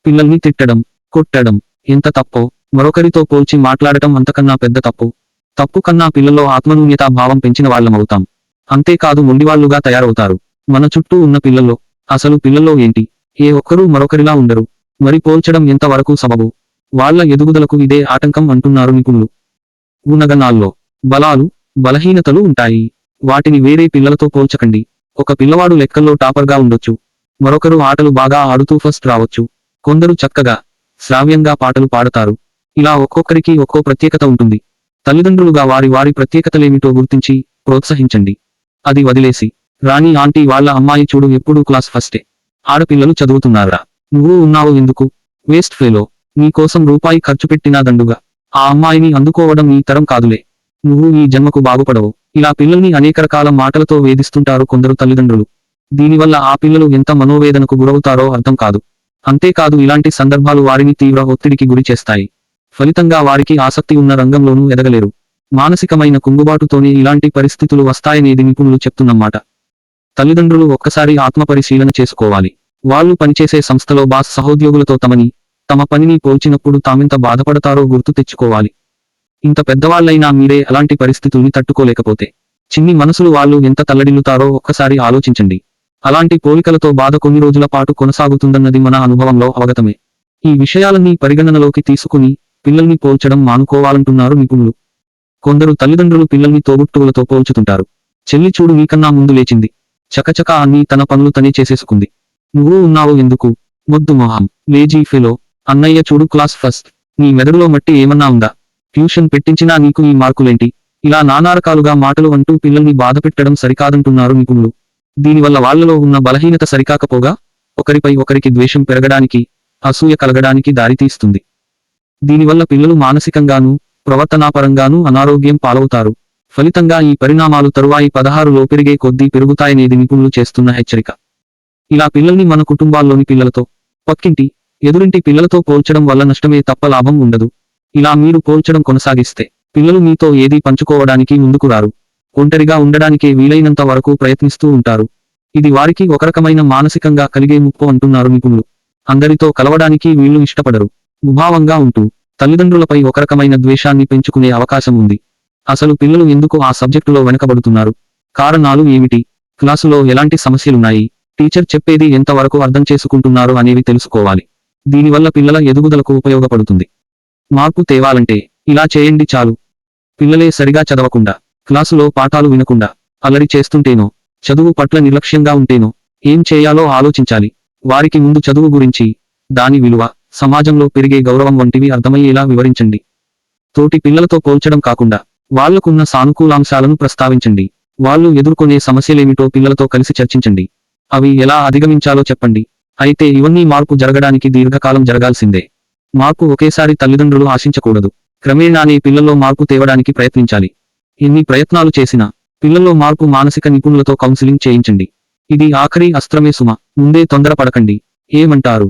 పిల్లల్ని తిట్టడం, కొట్టడం ఎంత తప్పో మరొకరితో పోల్చి మాట్లాడటం అంతకన్నా పెద్ద తప్పు. తప్పు కన్నా పిల్లల్లో ఆత్మన్యూన్యతా భావం పెంచిన వాళ్ళమవుతాం. అంతేకాదు మొండివాళ్లుగా తయారవుతారు. మన చుట్టూ ఉన్న పిల్లల్లో, అసలు పిల్లల్లో ఏంటి, ఏ ఒక్కరూ మరొకరిలా ఉండరు. మరి పోల్చడం ఎంత వరకు సబబు? వాళ్ళ ఎదుగుదలకు ఇదే ఆటంకం అంటున్నారు నిపుణులు. గుణగణాల్లో బలాలు, బలహీనతలు ఉంటాయి. వాటిని వేరే పిల్లలతో పోల్చకండి. ఒక పిల్లవాడు లెక్కల్లో టాపర్గా ఉండొచ్చు. మరొకరు ఆటలు బాగా ఆడుతూ ఫస్ట్ రావచ్చు. కొందరు చక్కగా, శ్రావ్యంగా పాటలు పాడతారు. ఇలా ఒక్కొక్కరికి ఒక్కో ప్రత్యేకత ఉంటుంది. తల్లిదండ్రులుగా వారి వారి ప్రత్యేకతలేమిటో గుర్తించి ప్రోత్సహించండి. అది వదిలేసి, రాణి ఆంటీ వాళ్ళ అమ్మాయి చూడు ఎప్పుడూ క్లాస్ ఫస్టే, ఆడపిల్లలు చదువుతున్నారా, నువ్వు ఉన్నావు ఎందుకు, వేస్ట్ ఫెలో, నీ కోసం రూపాయి ఖర్చు పెట్టినా దండుగా ఆ అమ్మాయిని అందుకోవడం నీ తరం కాదులే, నువ్వు ఈ జన్మకు బాగుపడవు, ఇలా పిల్లల్ని అనేక రకాల మాటలతో వేధిస్తుంటారు కొందరు తల్లిదండ్రులు. దీనివల్ల ఆ పిల్లలు ఎంత మనోవేదనకు గురవుతారో అర్థం కాదు. అంతేకాదు ఇలాంటి సందర్భాలు వారిని తీవ్ర ఒత్తిడికి గురి చేస్తాయి. ఫలితంగా వారికి ఆసక్తి ఉన్న రంగంలోనూ ఎదగలేరు. మానసికమైన కుంగుబాటుతోనే ఇలాంటి పరిస్థితులు వస్తాయనేది నిపుణులు చెప్తున్నమాట. తల్లిదండ్రులు ఒక్కసారి ఆత్మపరిశీలన చేసుకోవాలి. వాళ్ళు పనిచేసే సంస్థలో బాస్ సహోద్యోగులతో తమ పనిని పోల్చినప్పుడు తామెంత బాధపడతారో గుర్తు తెచ్చుకోవాలి. ఇంత పెద్దవాళ్లైనా మీరే అలాంటి పరిస్థితుల్ని తట్టుకోలేకపోతే చిన్ని మనసులు వాళ్ళు ఎంత తల్లడిల్లుతారో ఒక్కసారి ఆలోచించండి. అలాంటి పోలికలతో బాధ కొన్ని రోజుల పాటు కొనసాగుతుందన్నది మన అనుభవంలో అవగతమే. ఈ విషయాలన్నీ పరిగణనలోకి తీసుకుని పిల్లల్ని పోల్చడం మానుకోవాలంటున్నారు నిపుణులు. కొందరు తల్లిదండ్రులు పిల్లల్ని తోబుట్టువులతో పోల్చుతుంటారు. చెల్లి చూడు నీకన్నా ముందు లేచింది, చకచకా అన్నీ తన పనులు తనే చేసేసుకుంది, నువ్వు ఉన్నావు ఎందుకు, మొద్దు మొహం, లేజీ ఫెలో, అన్నయ్య చూడు క్లాస్ ఫస్ట్, నీ మెదడులో మట్టి ఏమన్నా ఉందా, ట్యూషన్ పెట్టించినా నీకు ఈ మార్కులేంటి, ఇలా నానారకాలుగా మాటలు అంటూ పిల్లల్ని బాధపెట్టడం సరికాదంటున్నారు నిపుణులు. దీనివల్ల వాళ్లలో ఉన్న బలహీనత సరికాకపోగా ఒకరిపై ఒకరికి ద్వేషం పెరగడానికి, అసూయ కలగడానికి దారితీస్తుంది. దీనివల్ల పిల్లలు మానసికంగానూ ప్రవర్తనాపరంగానూ అనారోగ్యం పాలవుతారు. ఫలితంగా ఈ పరిణామాలు తరువాయి 16లో పెరిగే కొద్దీ పెరుగుతాయనేది నిపుణులు చేస్తున్న హెచ్చరిక. ఇలా పిల్లల్ని మన కుటుంబాల్లోని పిల్లలతో, పక్కింటి, ఎదురింటి పిల్లలతో పోల్చడం వల్ల నష్టమే తప్ప లాభం ఉండదు. ఇలా మీరు పోల్చడం కొనసాగిస్తే పిల్లలు మీతో ఏదీ పంచుకోవడానికి ముందుకు రారు. ఒంటరిగా ఉండడానికే వీలైనంత వరకు ప్రయత్నిస్తూ ఉంటారు. ఇది వారికి ఒక రకమైన మానసికంగా కలిగే ముప్పు అంటున్నారు నిపుణులు. అందరితో కలవడానికి వీళ్ళు ఇష్టపడరు. ముభావంగా ఉంటూ తల్లిదండ్రులపై ఒక రకమైన ద్వేషాన్ని పెంచుకునే అవకాశం ఉంది. అసలు పిల్లలు ఎందుకు ఆ సబ్జెక్టులో వెనకబడుతున్నారు? కారణాలు ఏమిటి? క్లాసులో ఎలాంటి సమస్యలున్నాయి? టీచర్ చెప్పేది ఎంతవరకు అర్థం చేసుకుంటున్నారు అనేవి తెలుసుకోవాలి. దీనివల్ల పిల్లల ఎదుగుదలకు ఉపయోగపడుతుంది. మార్పు తేవాలంటే ఇలా చేయండి చాలు. పిల్లలే సరిగా చదవకుండా, క్లాసులో పాఠాలు వినకుండా, అల్లరి చేస్తుంటేనో, చదువు పట్ల నిర్లక్ష్యంగా ఉంటేనో ఏం చేయాలో ఆలోచించాలి. వారికి ముందు చదువు గురించి, దాని విలువ, సమాజంలో పెరిగే గౌరవం వంటివి అర్థమయ్యేలా వివరించండి. తోటి పిల్లలతో పోల్చడం కాకుండా వాళ్లకున్న సానుకూలాంశాలను ప్రస్తావించండి. వాళ్ళు ఎదుర్కొనే సమస్యలేమిటో పిల్లలతో కలిసి చర్చించండి. అవి ఎలా అధిగమించాలో చెప్పండి. అయితే ఇవన్నీ మార్పు జరగడానికి దీర్ఘకాలం జరగాల్సిందే. మార్పు ఒకేసారి తల్లిదండ్రులు ఆశించకూడదు. క్రమేణానే పిల్లల్లో మార్పు తేవడానికి ప్రయత్నించాలి. ఎన్ని ప్రయత్నాలు చేసినా పిల్లల్లో మార్పు మానసిక నిపుణులతో కౌన్సిలింగ్ చేయించండి. ఇది ఆఖరి అస్త్రమే సుమ. ముందే తొందరపడకండి. ఏమంటారు?